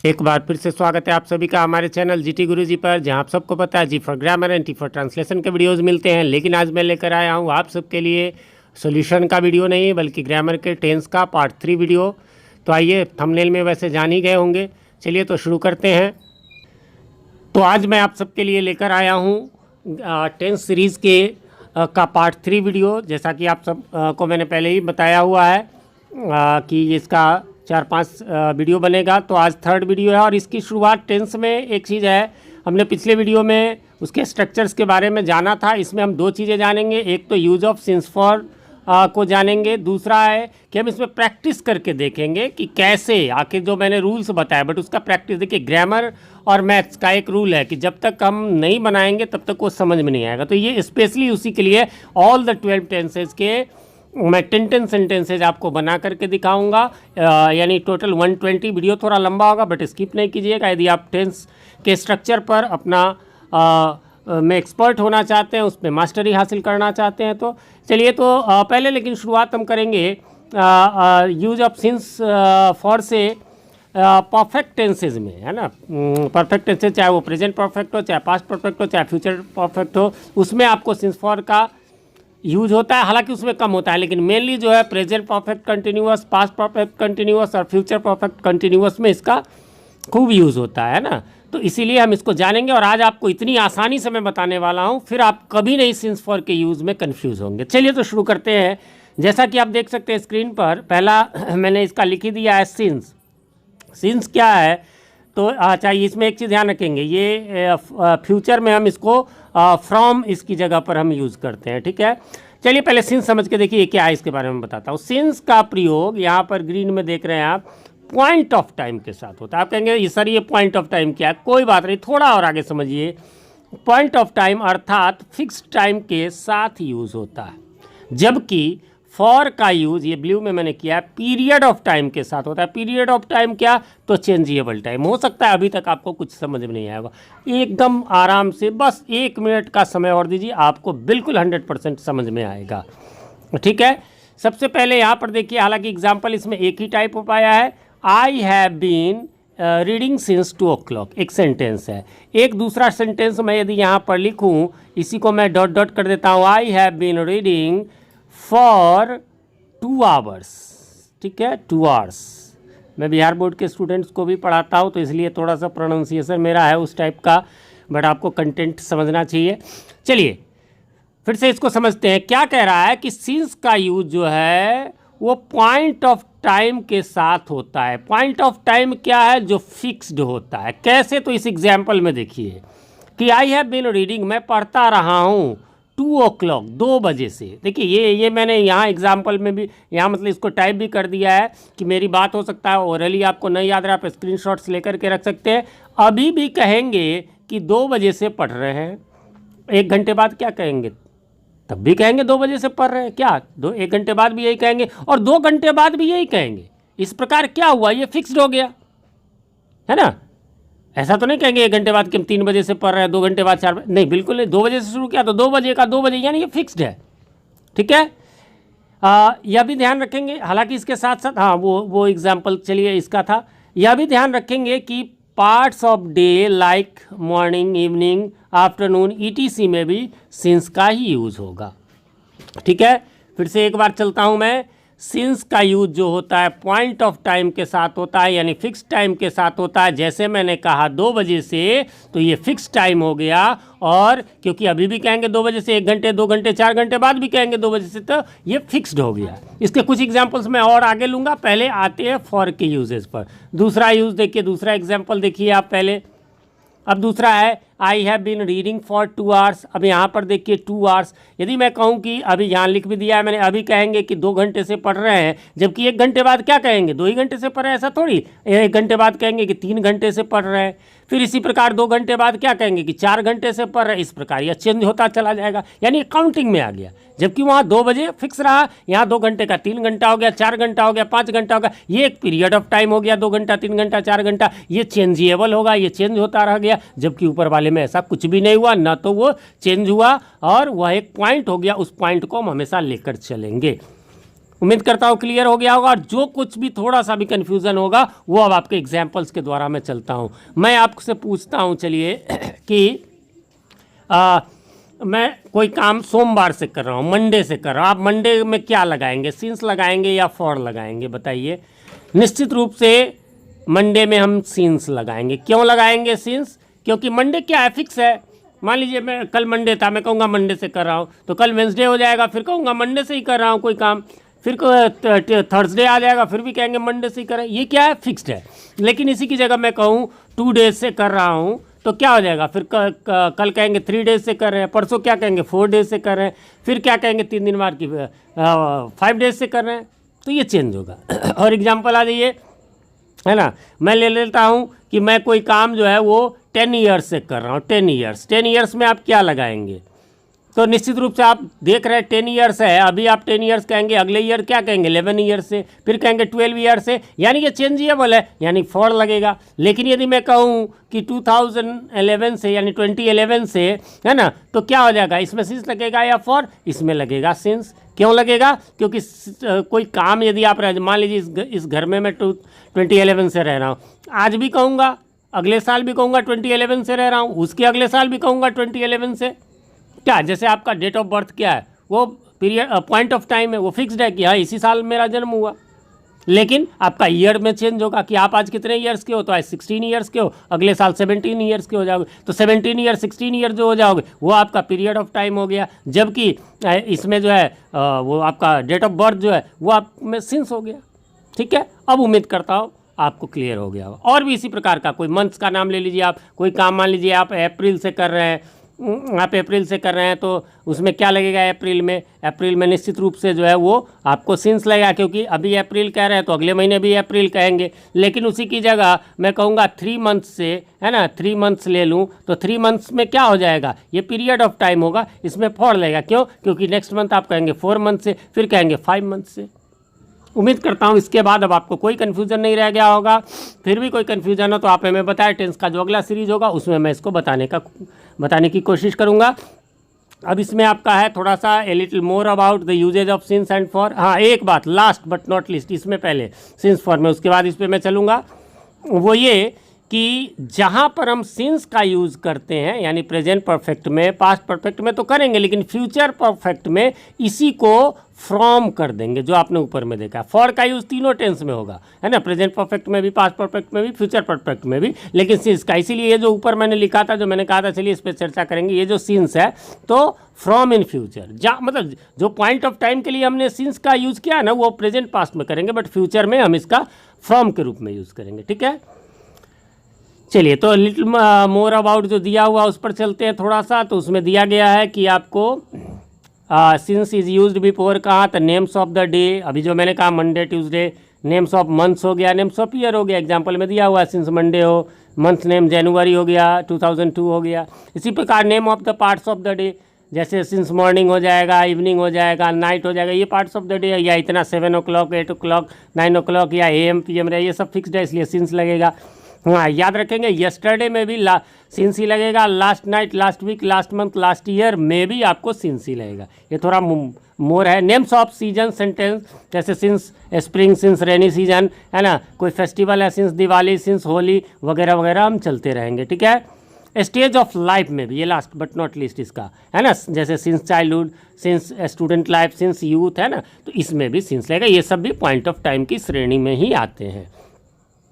एक बार फिर से स्वागत है आप सभी का हमारे चैनल जीटी गुरुजी पर, जहां आप सबको पता है G for grammar and T for translation के वीडियोस मिलते हैं। लेकिन आज मैं लेकर आया हूं आप सबके लिए सॉल्यूशन का वीडियो नहीं बल्कि ग्रामर के टेंस का पार्ट 3 वीडियो। तो आइए, थंबनेल में वैसे जान ही गए होंगे। चलिए तो शुरू करते हैं। तो आज मैं आप सबके लिए लेकर आया हूँ टेंस सीरीज़ के का पार्ट 3 वीडियो। जैसा कि आप सब को मैंने पहले ही बताया हुआ है कि इसका 4-5 वीडियो बनेगा। तो आज 3rd वीडियो है और इसकी शुरुआत टेंस में एक चीज़ है, हमने पिछले वीडियो में उसके स्ट्रक्चर्स के बारे में जाना था। इसमें हम 2 चीज़ें जानेंगे, एक तो यूज़ ऑफ सिंस फॉर को जानेंगे, दूसरा है कि हम इसमें प्रैक्टिस करके देखेंगे कि कैसे आखिर जो मैंने रूल्स बताया बट उसका प्रैक्टिस। देखिए, ग्रामर और मैथ्स का एक रूल है कि जब तक हम नहीं बनाएंगे तब तक वो समझ में नहीं आएगा। तो ये स्पेशली उसी के लिए ऑल द 12 टेंसेज के मैं 10 सेंटेंसेज आपको बना करके दिखाऊंगा। यानी टोटल 120। वीडियो थोड़ा लंबा होगा बट स्किप नहीं कीजिएगा। यदि आप टेंस के स्ट्रक्चर पर अपना में एक्सपर्ट होना चाहते हैं, उस पर मास्टरी हासिल करना चाहते हैं तो चलिए। तो पहले लेकिन शुरुआत हम करेंगे यूज ऑफ सिंस फॉर से परफेक्ट टेंसेज में, है ना। परफेक्ट टेंसेज चाहे वो प्रेजेंट परफेक्ट हो, चाहे पास्ट परफेक्ट हो, चाहे फ्यूचर परफेक्ट हो, उसमें आपको सिंस फॉर का यूज होता है। हालांकि उसमें कम होता है, लेकिन मेनली जो है present perfect continuous, past perfect continuous और फ्यूचर परफेक्ट कंटिन्यूअस में इसका खूब यूज़ होता है ना। तो इसीलिए हम इसको जानेंगे और आज आपको इतनी आसानी से मैं बताने वाला हूँ, फिर आप कभी नहीं सिंस फॉर के यूज़ में कन्फ्यूज़ होंगे। चलिए तो शुरू करते हैं। जैसा कि आप देख सकते हैं स्क्रीन पर, पहला मैंने इसका लिख ही दिया है सिंस। सिंस क्या है तो अच्छा, इसमें एक चीज़ ध्यान रखेंगे, ये फ्यूचर में हम इसको फ्रॉम इसकी जगह पर हम यूज़ करते हैं, ठीक है। चलिए पहले सिंस समझ के देखिए क्या है, इसके बारे में बताता हूँ। सिंस का प्रयोग यहाँ पर ग्रीन में देख रहे हैं आप, पॉइंट ऑफ टाइम के साथ होता है। आप कहेंगे सर ये पॉइंट ऑफ टाइम क्या है, कोई बात नहीं, थोड़ा और आगे समझिए। पॉइंट ऑफ टाइम अर्थात फिक्स टाइम के साथ यूज़ होता है, जबकि फॉर का यूज़ ये ब्लू में मैंने किया है पीरियड ऑफ टाइम के साथ होता है। पीरियड ऑफ टाइम क्या, तो चेंजेबल टाइम। हो सकता है अभी तक आपको कुछ समझ में नहीं आएगा, एकदम आराम से बस 1 मिनट का समय और दीजिए, आपको बिल्कुल 100% समझ में आएगा, ठीक है। सबसे पहले यहाँ पर देखिए, हालांकि एग्जाम्पल इसमें एक ही टाइप हो पाया है। I have been reading since 2 o'clock एक सेंटेंस है। एक दूसरा सेंटेंस मैं यदि यहाँ पर लिखूँ, इसी को मैं डॉट डॉट कर देता हूँ, I have been reading for 2 hours, ठीक है, 2 hours। मैं बिहार बोर्ड के स्टूडेंट्स को भी पढ़ाता हूँ तो इसलिए थोड़ा सा प्रोनाउंसिएशन मेरा है उस टाइप का, बट आपको कंटेंट समझना चाहिए। चलिए फिर से इसको समझते हैं। क्या कह रहा है कि सिंस का यूज जो है वो पॉइंट ऑफ टाइम के साथ होता है। पॉइंट ऑफ टाइम क्या है, जो फिक्स्ड होता है। कैसे, तो इस एग्जाम्पल में देखिए कि आई हैव बीन रीडिंग, मैं पढ़ता रहा हूँ 2 o'clock 2 बजे से। देखिए ये मैंने यहाँ एग्जाम्पल में भी यहाँ मतलब इसको टाइप भी कर दिया है कि मेरी बात हो सकता है ओरली आपको नहीं याद रहा, आप स्क्रीनशॉट्स लेकर के रख सकते हैं। अभी भी कहेंगे कि 2 बजे से पढ़ रहे हैं, 1 घंटे बाद क्या कहेंगे, तब भी कहेंगे 2 बजे से पढ़ रहे हैं। क्या 1 घंटे बाद भी यही कहेंगे और 2 घंटे बाद भी यही कहेंगे। इस प्रकार क्या हुआ, ये फिक्स्ड हो गया, है ना। ऐसा तो नहीं कहेंगे 1 घंटे बाद कि हम 3 बजे से पढ़ रहे हैं, 2 घंटे बाद 4 बजे, नहीं, बिल्कुल नहीं। 2 बजे से शुरू किया तो 2 बजे का 2 बजे, यानी ये फिक्स्ड है, ठीक है। यह भी ध्यान रखेंगे, हालांकि इसके साथ साथ हाँ वो एग्जाम्पल चलिए इसका था। यह भी ध्यान रखेंगे कि parts of day like morning, evening, afternoon ETC में भी सिंस का ही यूज़ होगा, ठीक है। फिर से एक बार चलता हूँ मैं। सिंस का यूज जो होता है पॉइंट ऑफ टाइम के साथ होता है, यानी फिक्स टाइम के साथ होता है। जैसे मैंने कहा 2 बजे से, तो ये फिक्स टाइम हो गया, और क्योंकि अभी भी कहेंगे 2 बजे से, 1 घंटे, 2 घंटे, 4 घंटे बाद भी कहेंगे 2 बजे से, तो ये फिक्स्ड हो गया। इसके कुछ एग्जाम्पल्स मैं और आगे लूँगा, पहले आते हैं फॉर के यूजेस पर। दूसरा यूज़ देखिए, दूसरा एग्जाम्पल देखिए आप पहले। अब दूसरा है I have been reading for 2 hours। अब यहाँ पर देखिए 2 hours, यदि मैं कहूँ कि अभी यहाँ लिख भी दिया है मैंने, अभी कहेंगे कि 2 घंटे से पढ़ रहे हैं, जबकि 1 घंटे बाद क्या कहेंगे, 2 ही घंटे से पढ़ रहे हैं, ऐसा थोड़ी। 1 घंटे बाद कहेंगे कि 3 घंटे से पढ़ रहे हैं। फिर इसी प्रकार 2 घंटे बाद क्या कहेंगे कि 4 घंटे से पढ़ रहे हैं। इस प्रकार यह चेंज होता चला जाएगा, यानी काउंटिंग में आ गया। जबकि वहाँ 2 बजे फिक्स रहा, यहाँ 2 घंटे का 3 घंटा हो गया, 4 घंटा हो गया, 5 घंटा हो गया। ये एक पीरियड ऑफ टाइम हो गया, 2 घंटा, 3 घंटा, 4 घंटा, ये चेंजेबल होगा, ये चेंज होता रह गया। जबकि ऊपर वाले में ऐसा कुछ भी नहीं हुआ, ना तो वो चेंज हुआ, और वह एक पॉइंट हो गया। उस पॉइंट को हम हमेशा लेकर चलेंगे। उम्मीद करता हूँ क्लियर हो गया होगा। और जो कुछ भी थोड़ा सा भी कन्फ्यूज़न होगा वो अब आपके एग्जाम्पल्स के द्वारा मैं चलता हूँ। मैं आपसे पूछता हूँ चलिए कि मैं कोई काम सोमवार से कर रहा हूँ, मंडे से कर रहा हूँ, आप मंडे में क्या लगाएंगे, सिंस लगाएंगे या फॉर लगाएंगे, बताइए। निश्चित रूप से मंडे में हम सिंस लगाएंगे। क्यों लगाएंगे सिंस? क्योंकि मंडे क्या है, फिक्स है। मान लीजिए मैं कल मंडे था, मैं कहूँगा मंडे से कर रहा हूँ, तो कल वेंसडे हो जाएगा, फिर कहूँगा मंडे से ही कर रहा हूँ कोई काम, फिर थर्सडे आ जाएगा, फिर भी कहेंगे मंडे से ही करें। ये क्या है, फिक्स्ड है। लेकिन इसी की जगह मैं कहूँ 2 डेज से कर रहा हूँ, तो क्या हो जाएगा, फिर कल कहेंगे 3 डेज से कर रहे हैं, परसों क्या कहेंगे 4 डेज से कर रहे हैं, फिर क्या कहेंगे 3 दिन बाद की 5 डेज से कर रहे हैं, तो ये चेंज होगा। और एग्जांपल आ जाइए, है ना, मैं ले लेता हूँ कि मैं कोई काम जो है वो 10 ईयर्स से कर रहा हूँ। 10 ईयर्स में आप क्या लगाएंगे? तो निश्चित रूप से आप देख रहे हैं 10 ईयर्स है, अभी आप 10 ईयर्स कहेंगे, अगले ईयर क्या कहेंगे 11 ईयर्स से, फिर कहेंगे 12 ईयर्स से, यानी कि चेंजेबल है, यानी फॉर लगेगा। लेकिन यदि मैं कहूँ कि 2011 से यानी 2011 से, है ना, तो क्या हो जाएगा, इसमें सिंस लगेगा या फॉर? इसमें लगेगा सिंस। क्यों लगेगा? क्योंकि कोई काम यदि आप मान लीजिए इस घर में मैं 2011 से रह रहा हूँ, आज भी कहूँगा, अगले साल भी कहूँगा 2011 से रह रहा हूँ, उसके अगले साल भी कहूँगा 2011 से। क्या जैसे आपका डेट ऑफ बर्थ क्या है, वो पीरियड पॉइंट ऑफ टाइम है, वो फिक्स्ड है कि हाँ इसी साल मेरा जन्म हुआ। लेकिन आपका ईयर में चेंज होगा कि आप आज कितने ईयर्स के हो, तो आज 16 ईयर्स के हो, अगले साल 17 ईयर्स के हो जाओगे, तो 17 ईयर 16 ईयर जो हो जाओगे वो आपका पीरियड ऑफ टाइम हो गया। जबकि इसमें जो है वो आपका डेट ऑफ बर्थ जो है वो आप में सिंस हो गया। ठीक है, अब उम्मीद करता हूँ आपको क्लियर हो गया होगा। और भी इसी प्रकार का कोई मंथ्स का नाम ले लीजिए, आप कोई काम मान लीजिए आप अप्रैल से कर रहे हैं, आप अप्रैल से कर रहे हैं, तो उसमें क्या लगेगा अप्रैल में निश्चित रूप से जो है वो आपको सिंस लगेगा, क्योंकि अभी अप्रैल कह रहे हैं तो अगले महीने भी अप्रैल कहेंगे। लेकिन उसी की जगह मैं कहूँगा 3 मंथ्स से, है ना, 3 मंथ्स ले लूँ, तो 3 मंथ्स में क्या हो जाएगा, ये पीरियड ऑफ टाइम होगा, इसमें फॉर लगेगा। क्यों? क्योंकि नेक्स्ट मंथ आप कहेंगे 4 मंथ से, फिर कहेंगे 5 मंथ से। उम्मीद करता हूँ इसके बाद अब आपको कोई कन्फ्यूज़न नहीं रह गया होगा। फिर भी कोई कन्फ्यूज़न हो तो आप हमें बताएं, टेंस का जो अगला सीरीज़ होगा उसमें मैं इसको बताने की कोशिश करूँगा। अब इसमें आपका है थोड़ा सा a little more about the usages of since and for. हाँ, एक बात लास्ट बट नॉट लीस्ट, इसमें पहले सिंस फॉर में, उसके बाद इस पर मैं चलूँगा, वो ये कि जहाँ पर हम सिंस का यूज़ करते हैं, यानी प्रेजेंट परफेक्ट में, पास्ट परफेक्ट में तो करेंगे, लेकिन फ्यूचर परफेक्ट में इसी को फ्रॉम कर देंगे, जो आपने ऊपर में देखा। फॉर का यूज़ तीनों टेंस में होगा, है ना, प्रेजेंट परफेक्ट में भी, पास्ट परफेक्ट में भी, फ्यूचर परफेक्ट में भी, लेकिन सिंस का, इसीलिए ये जो ऊपर मैंने लिखा था, जो मैंने कहा था चलिए इस पर चर्चा करेंगे, ये जो सिंस है तो फ्रॉम इन फ्यूचर, मतलब जो पॉइंट ऑफ टाइम के लिए हमने सिंस का यूज़ किया है ना, वो प्रेजेंट पास्ट में करेंगे, बट फ्यूचर में हम इसका फ्रॉम के रूप में यूज़ करेंगे। ठीक है, चलिए तो लिटिल मोर अबाउट जो दिया हुआ उस पर चलते हैं थोड़ा सा। तो उसमें दिया गया है कि आपको सिंस इज़ यूज्ड बिफोर कहाँ, तो नेम्स ऑफ द डे, अभी जो मैंने कहा Monday Tuesday, names of months हो गया, नेम्स ऑफ ईयर हो गया, एग्जांपल में दिया हुआ है सिंस मंडे हो, मंथ नेम जनवरी हो गया, 2002 हो गया। इसी प्रकार name of the parts of the day, जैसे सिंस मॉर्निंग हो जाएगा, इवनिंग हो जाएगा, नाइट हो जाएगा, ये पार्ट्स ऑफ द डे है, या इतना 7 o'clock 8 o'clock 9 o'clock या AM PM रहे, ये सब फिक्स्ड है, इसलिए सिंस लगेगा। हाँ, याद रखेंगे यस्टरडे में भी सिंस ही लगेगा, last night, last week, last month, last year में भी आपको सिंस ही लगेगा। ये थोड़ा मोर है। नेम्स ऑफ सीजन सेंटेंस, जैसे since spring, since rainy season, है ना, कोई फेस्टिवल है, सिंस दिवाली, सिंस होली वगैरह वगैरह हम चलते रहेंगे। ठीक है, स्टेज ऑफ लाइफ में भी, ये लास्ट बट नॉट लीस्ट इसका, है ना, जैसे since childhood, since student life, since youth, है ना, तो इसमें भी सिंस लगेगा। ये सब भी पॉइंट ऑफ टाइम की श्रेणी में ही आते हैं।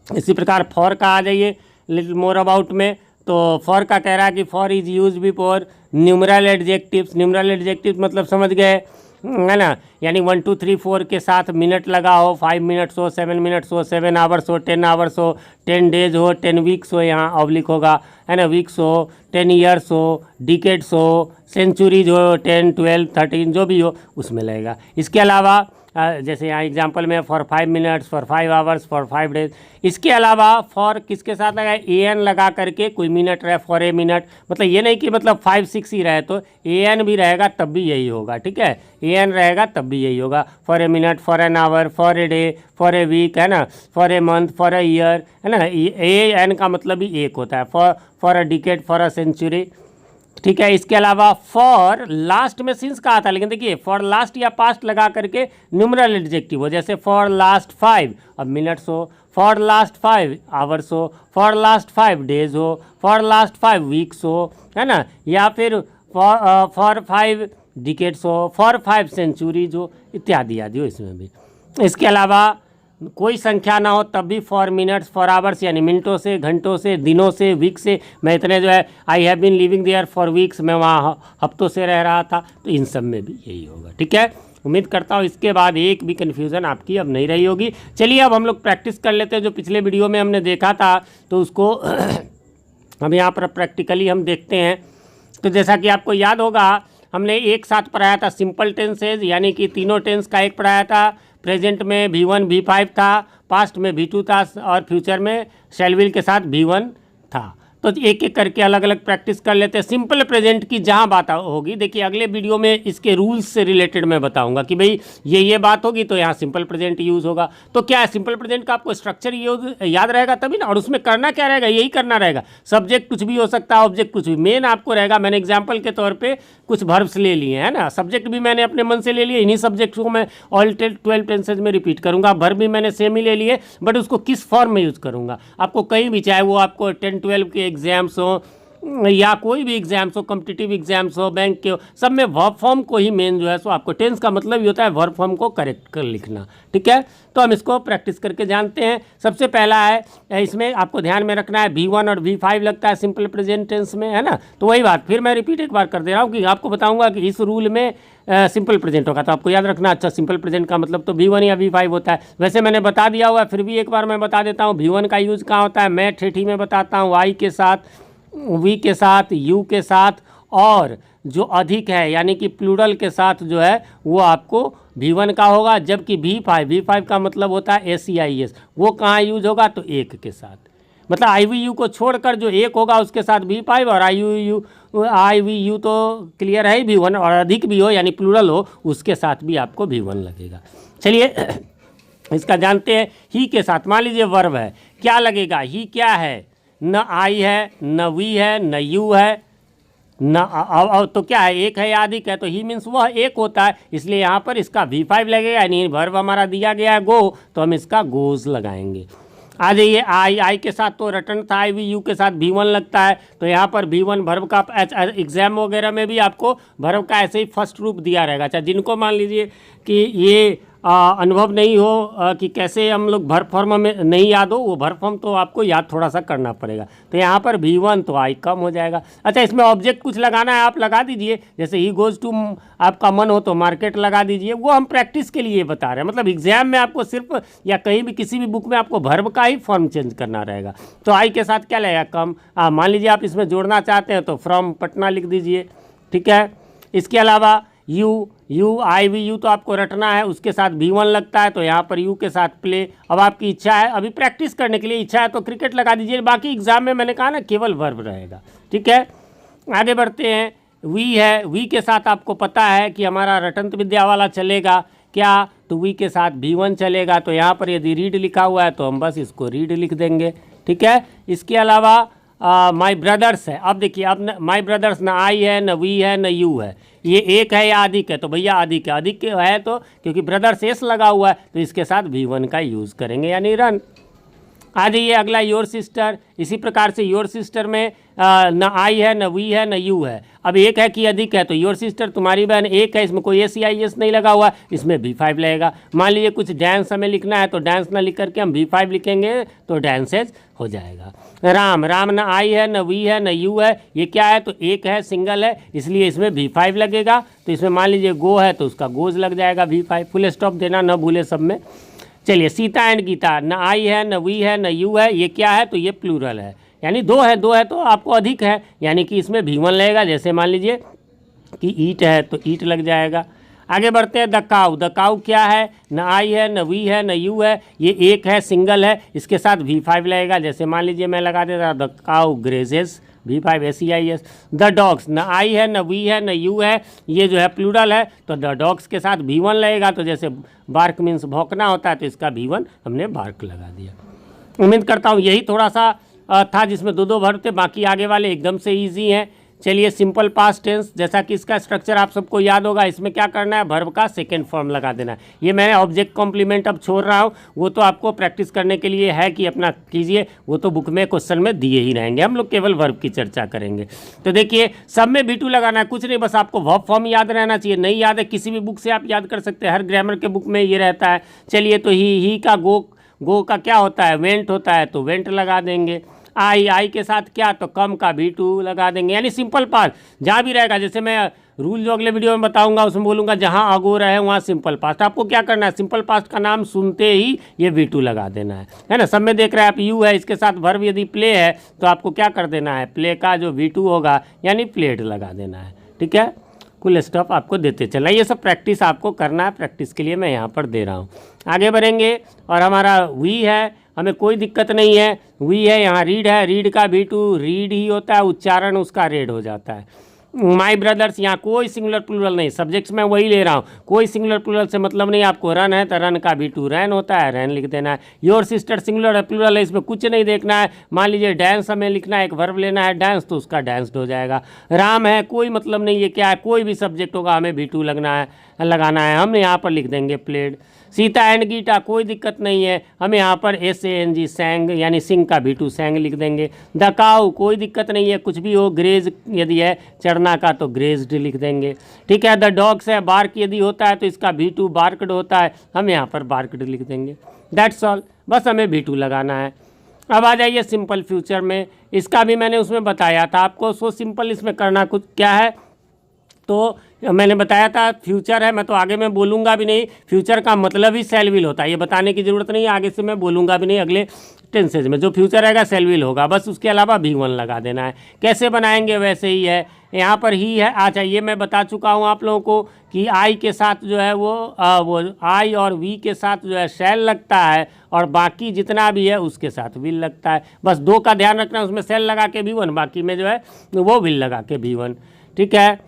इसी प्रकार फॉर का आ जाइए लिटिल मोर अबाउट में, तो फॉर का कह रहा है कि for is use before numeral adjectives. Numeral adjectives मतलब समझ गए, है ना, यानी 1 2 3 4 के साथ मिनट लगा हो, 5 मिनट्स हो, 7 मिनट्स हो, 7 आवर्स हो, 10 आवर्स हो, 10 डेज हो, 10 वीक्स हो, यहाँ ऑब्लिक होगा, है ना, वीक्स हो, 10 ईयर्स हो, डिकेड्स हो, सेंचुरीज हो, 10 12 13 जो भी हो उसमें लगेगा। इसके अलावा जैसे यहाँ एग्जांपल में for 5 minutes, for 5 hours, for 5 days. इसके अलावा फॉर किसके साथ लगा है, AN लगा करके, कोई मिनट रहे फॉर ए मिनट, मतलब ये नहीं कि मतलब 5 6 ही रहे, तो AN भी रहेगा तब भी यही होगा। ठीक है, AN रहेगा तब भी यही होगा, for a minute, for an hour, for a day, for a week, है ना, for a month, for a year, है ना, AN का मतलब भी एक होता है, for a decade, for a century. ठीक है। इसके अलावा फॉर लास्ट में सिंस का आता है, लेकिन देखिए फॉर लास्ट या पास्ट लगा करके न्यूमरल एडजेक्टिव हो, जैसे फॉर लास्ट 5 अब मिनट्स हो, फॉर लास्ट 5 आवर्स हो, फॉर लास्ट 5 डेज हो, फॉर लास्ट 5 वीक्स हो, है ना, या फिर फॉर 5 डिकेड्स हो, फॉर 5 सेंचुरीज हो, इत्यादि आदि हो इसमें भी। इसके अलावा कोई संख्या ना हो तब भी फॉर मिनट्स, फॉर आवर्स यानी मिनटों से, घंटों से, दिनों से, वीक से, मैं इतने जो है I have been living there for weeks, मैं वहाँ हफ्तों से रह रहा था, तो इन सब में भी यही होगा। ठीक है, उम्मीद करता हूँ इसके बाद एक भी कन्फ्यूज़न आपकी अब नहीं रही होगी। चलिए अब हम लोग प्रैक्टिस कर लेते हैं, जो पिछले वीडियो में हमने देखा था तो उसको हम यहाँ पर प्रैक्टिकली हम देखते हैं। तो जैसा कि आपको याद होगा हमने एक साथ पढ़ाया था सिंपल टेंसेज, यानी कि तीनों टेंस का एक पढ़ाया था। प्रेजेंट में V1 V5 था, पास्ट में V2 था और फ्यूचर में शैल विल के साथ V1 था। तो एक एक करके अलग अलग प्रैक्टिस कर लेते हैं। सिंपल प्रेजेंट की जहाँ बात होगी, देखिए अगले वीडियो में इसके रूल्स से रिलेटेड मैं बताऊंगा कि भाई ये बात होगी तो यहाँ सिंपल प्रेजेंट यूज़ होगा। तो क्या है, सिंपल प्रेजेंट का आपको स्ट्रक्चर याद रहेगा तभी ना, और उसमें करना क्या रहेगा, यही करना रहेगा। सब्जेक्ट कुछ भी हो सकता है, ऑब्जेक्ट कुछ भी, मेन आपको रहेगा। मैंने एग्जाम्पल के तौर पर कुछ वर्ब्स ले लिए हैं ना, सब्जेक्ट भी मैंने अपने मन से ले लिए, इन्हीं सब्जेक्ट को मैं ऑल 12 टेंसेज में रिपीट करूँगा। वर्ब भी मैंने सेम ही ले लिए, बट उसको किस फॉर्म में यूज़ करूँगा आपको कहीं भी, चाहे वो आपको 10-12 के एग्जाम्स हो या कोई भी एग्जाम्स हो, कॉम्पिटिटिव एग्जाम्स हो, बैंक के हो, सब में वर्ब फॉर्म को ही मेन जो है सो आपको, टेंस का मतलब ही होता है वर्ब फॉर्म को करेक्ट कर लिखना। ठीक है, तो हम इसको प्रैक्टिस करके जानते हैं। सबसे पहला है, इसमें आपको ध्यान में रखना है V1 और V5 लगता है सिंपल प्रेजेंट टेंस में, है ना। तो वही बात फिर मैं रिपीट एक बार कर दे रहा हूँ कि आपको बताऊँगा कि इस रूल में सिंपल प्रेजेंट होगा, तो आपको याद रखना। अच्छा, सिंपल प्रेजेंट का मतलब तो V1 या V5 होता है। वैसे मैंने बता दिया हुआ है, फिर भी एक बार मैं बता देता हूँ। V1 का यूज़ कहाँ होता है, मैं ठेठी में बताता हूँ, I के साथ, V के साथ, U के साथ, और जो अधिक है यानी कि प्लूरल के साथ जो है वो आपको V1 का होगा। जबकि V5 का मतलब होता है SEIS, वो कहाँ यूज होगा, तो एक के साथ, मतलब IVU को छोड़कर जो एक होगा उसके साथ V5, और IVU तो क्लियर है V1, और अधिक भी हो यानी प्लूरल हो उसके साथ भी आपको V1 लगेगा। चलिए इसका जानते हैं। ही के साथ मान लीजिए वर्ब है, क्या लगेगा, ही क्या है, न आई है, न वी है, न यू है, न तो क्या है, एक है या अधिक है, तो ही मीन्स वह एक होता है, इसलिए यहाँ पर इसका V5 लगेगा। यानी वर्ब हमारा दिया गया है गो, तो हम इसका गोज लगाएंगे। आ जाइए, आई के साथ तो रटन था, IVU के साथ V1 लगता है, तो यहाँ पर V1 वर्ब का एग्जाम वगैरह में भी आपको वर्ब का ऐसे ही फर्स्ट रूप दिया रहेगा। अच्छा, जिनको मान लीजिए कि ये अनुभव नहीं हो कि कैसे हम लोग वर्ब फॉर्म में नहीं याद हो, वो वर्ब फॉर्म तो आपको याद थोड़ा सा करना पड़ेगा। तो यहाँ पर V1 तो आई कम हो जाएगा। अच्छा, इसमें ऑब्जेक्ट कुछ लगाना है, आप लगा दीजिए, जैसे ही गोज़ टू आपका मन हो तो मार्केट लगा दीजिए। वो हम प्रैक्टिस के लिए बता रहे हैं, मतलब एग्जाम में आपको सिर्फ या कहीं भी किसी भी बुक में आपको वर्ब का ही फॉर्म चेंज करना रहेगा। तो आई के साथ क्या लगेगा, कम। मान लीजिए आप इसमें जोड़ना चाहते हैं तो फ्रॉम पटना लिख दीजिए। ठीक है, इसके अलावा IVU तो आपको रटना है, उसके साथ V1 लगता है, तो यहाँ पर U के साथ प्ले। अब आपकी इच्छा है, अभी प्रैक्टिस करने के लिए इच्छा है तो क्रिकेट लगा दीजिए, बाकी एग्जाम में मैंने कहा ना केवल वर्ब रहेगा। ठीक है, आगे बढ़ते हैं। वी है, वी के साथ आपको पता है कि हमारा रटंत विद्या वाला चलेगा, क्या, तो वी के साथ V1 चलेगा। तो यहाँ पर यदि रीड लिखा हुआ है तो हम बस इसको रीड लिख देंगे। ठीक है, इसके अलावा माई ब्रदर्स है। अब देखिए, अब माई ब्रदर्स न आई है, न वी है, न यू है, ये एक है या अधिक है, तो भैया अधिक है। अधिक है तो क्योंकि ब्रदर्स एस लगा हुआ है तो इसके साथ V1 का यूज़ करेंगे, यानी रन। आ जाइए अगला, योर सिस्टर। इसी प्रकार से योर सिस्टर में न आई है, न वी है, न यू है। अब एक है कि अधिक है, तो योर सिस्टर तुम्हारी बहन एक है, इसमें कोई SEIS नहीं लगा हुआ, इसमें V5 लगेगा। मान लीजिए कुछ डांस हमें लिखना है, तो डांस ना लिख करके हम V5 लिखेंगे तो डांसेज हो जाएगा। राम न आई है, न वी है, न यू है, ये क्या है, तो एक है, सिंगल है, इसलिए इसमें V5 लगेगा। तो इसमें मान लीजिए गो है तो उसका गोज लग जाएगा V5। फुल स्टॉप देना न भूले सब में। चलिए, सीता एंड गीता, न आई है, न वी है, न यू है, ये क्या है, तो ये प्लूरल है, यानी दो है तो आपको अधिक है, यानी कि इसमें V1 लगेगा। जैसे मान लीजिए कि ईट है तो ईट लग जाएगा। आगे बढ़ते हैं, द काऊ क्या है, न आई है, न वी है, न यू है, ये एक है, सिंगल है, इसके साथ V5 लगेगा। जैसे मान लीजिए मैं लगा देता the cow grazes, V5 SEIS। The dogs, न आई है, न वी है, न यू है, ये जो है प्लूरल है, तो द डॉग्स के साथ V1 लगेगा। तो जैसे बार्क मीन्स भौंकना होता है, तो इसका V1 हमने बार्क लगा दिया। उम्मीद करता हूँ यही थोड़ा सा था जिसमें दो वर्ब थे, बाकी आगे वाले एकदम से ईजी हैं। चलिए सिंपल पास्ट टेंस, जैसा कि इसका स्ट्रक्चर आप सबको याद होगा, इसमें क्या करना है, वर्ब का सेकेंड फॉर्म लगा देना है। ये मैं ऑब्जेक्ट कॉम्प्लीमेंट अब छोड़ रहा हूँ, वो तो आपको प्रैक्टिस करने के लिए है कि अपना कीजिए, वो तो बुक में क्वेश्चन में दिए ही रहेंगे, हम लोग केवल वर्ब की चर्चा करेंगे। तो देखिए सब में V2 लगाना है, कुछ नहीं, बस आपको वर्ब फॉर्म याद रहना चाहिए। नहीं याद है किसी भी बुक से आप याद कर सकते हैं, हर ग्रामर के बुक में ये रहता है। चलिए तो ही का गो का क्या होता है, वेंट होता है, तो वेंट लगा देंगे। आई के साथ क्या, तो कम का V2 लगा देंगे। यानी सिंपल पास्ट जहाँ भी रहेगा, जैसे मैं रूल जो अगले वीडियो में बताऊंगा उसमें बोलूँगा जहाँ अगो रहे वहाँ सिंपल पास्ट। आपको क्या करना है, सिंपल पास्ट का नाम सुनते ही ये V2 लगा देना है ना। सब में देख रहे हैं आप यू है, इसके साथ वर्ब यदि प्ले है तो आपको क्या कर देना है, प्ले का जो V2 होगा यानी प्लेड लगा देना है। ठीक है, कुल स्टॉप आपको देते चलना, ये सब प्रैक्टिस आपको करना है, प्रैक्टिस के लिए मैं यहाँ पर दे रहा हूँ। आगे बढ़ेंगे और हमारा वी है, हमें कोई दिक्कत नहीं है, वी है, यहाँ रीड है, रीड का V2 रीड ही होता है, उच्चारण उसका रेड हो जाता है। माई ब्रदर्स, यहाँ कोई सिंगुलर प्लूरल नहीं, सब्जेक्ट्स में वही ले रहा हूँ, कोई सिंगुलर प्लूरल से मतलब नहीं। आपको रन है तो रन का V2 रन होता है, रन लिख देना है। योर सिस्टर सिंगुलर है प्लूरल है, इसमें कुछ नहीं देखना है। मान लीजिए डांस हमें लिखना है, एक वर्ब लेना है डांस, तो उसका डांस्ड हो जाएगा। राम है, कोई मतलब नहीं ये क्या है, कोई भी सब्जेक्ट होगा हमें V2 लगाना है, हम यहाँ पर लिख देंगे प्लेड। सीता एंड गीता, कोई दिक्कत नहीं है, हम यहाँ पर SANG सैंग यानी सिंग का V2 सैंग लिख देंगे। द काऊ, कोई दिक्कत नहीं है, कुछ भी हो, ग्रेज यदि है चढ़ना का तो ग्रेज्ड लिख देंगे। ठीक है, द डॉग्स है, बार्क यदि होता है तो इसका V2 बार्कड होता है, हम यहाँ पर बार्कड लिख देंगे। दैट्स ऑल, बस हमें V2 लगाना है। अब आ जाइए सिंपल फ्यूचर में, इसका भी मैंने उसमें बताया था आपको। सो सिंपल इसमें करना कुछ क्या है, तो मैंने बताया था फ्यूचर है, मैं तो आगे मैं बोलूँगा भी नहीं, फ्यूचर का मतलब ही सेल विल होता है, ये बताने की ज़रूरत नहीं है, आगे से मैं बोलूँगा भी नहीं। अगले टेंसेज में जो फ्यूचर रहेगा सेल विल होगा, बस उसके अलावा V1 लगा देना है। कैसे बनाएंगे वैसे ही है, यहाँ पर ही है। अच्छा, ये मैं बता चुका हूँ आप लोगों को कि आई के साथ जो है वो आई और वी के साथ जो है शैल लगता है, और बाकी जितना भी है उसके साथ विल लगता है। बस दो का ध्यान रखना, उसमें सेल लगा के V1, बाकी में जो है वो विल लगा के V1। ठीक है,